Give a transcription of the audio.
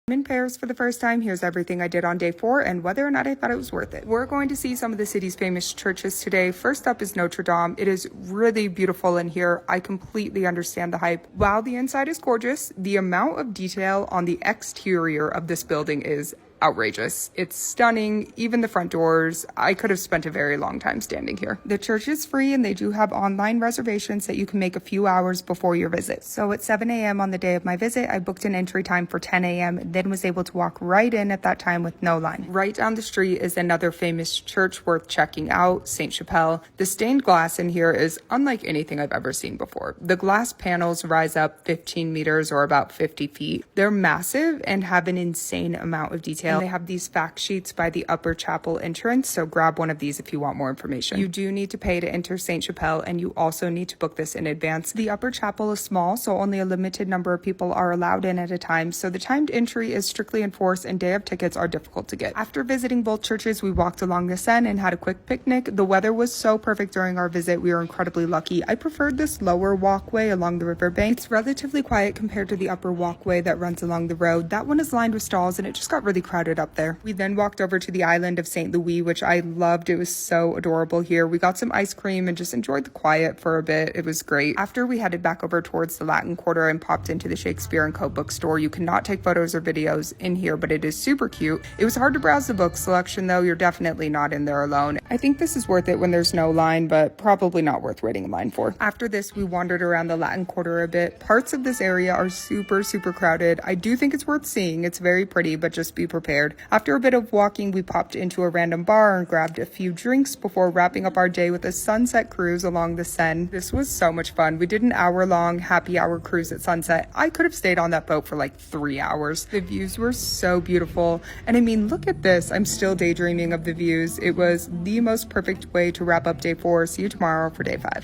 I'm in Paris for the first time. Here's everything I did on day 4 and whether or not I thought it was worth it. We're going to see some of the city's famous churches today. First up is Notre Dame. It is really beautiful in here. I completely understand the hype. While the inside is gorgeous, the amount of detail on the exterior of this building is outrageous. It's stunning. Even the front doors. I could have spent a very long time standing here. The church is free and they do have online reservations that you can make a few hours before your visit. So at 7 a.m. on the day of my visit, I booked an entry time for 10 a.m. and then was able to walk right in at that time with no line. Right down the street is another famous church worth checking out, Sainte-Chapelle. The stained glass in here is unlike anything I've ever seen before. The glass panels rise up 15 meters or about 50 feet. They're massive and have an insane amount of detail. And they have these fact sheets by the upper chapel entrance, so grab one of these if you want more information. You do need to pay to enter Sainte-Chapelle, and you also need to book this in advance. The upper chapel is small, so only a limited number of people are allowed in at a time, so the timed entry is strictly enforced and day of tickets are difficult to get. After visiting both churches, we walked along the Seine and had a quick picnic. The weather was so perfect during our visit. We were incredibly lucky. I preferred this lower walkway along the riverbank. It's relatively quiet compared to the upper walkway that runs along the road. That one is lined with stalls and it just got really crowded up there. We then walked over to the island of St. Louis, which I loved. It was so adorable here. We got some ice cream and just enjoyed the quiet for a bit. It was great. After we headed back over towards the Latin Quarter and popped into the Shakespeare & Co. bookstore. You cannot take photos or videos in here, but it is super cute. It was hard to browse the book selection though. You're definitely not in there alone. I think this is worth it when there's no line, but probably not worth waiting in line for. After this, we wandered around the Latin Quarter a bit. Parts of this area are super crowded. I do think it's worth seeing. It's very pretty, but just be prepared. After a bit of walking, we popped into a random bar and grabbed a few drinks before wrapping up our day with a sunset cruise along the Seine. This was so much fun. We did an hour-long happy hour cruise at sunset. I could have stayed on that boat for like 3 hours. The views were so beautiful. And I mean, look at this. I'm still daydreaming of the views. It was the most perfect way to wrap up day 4. See you tomorrow for day 5.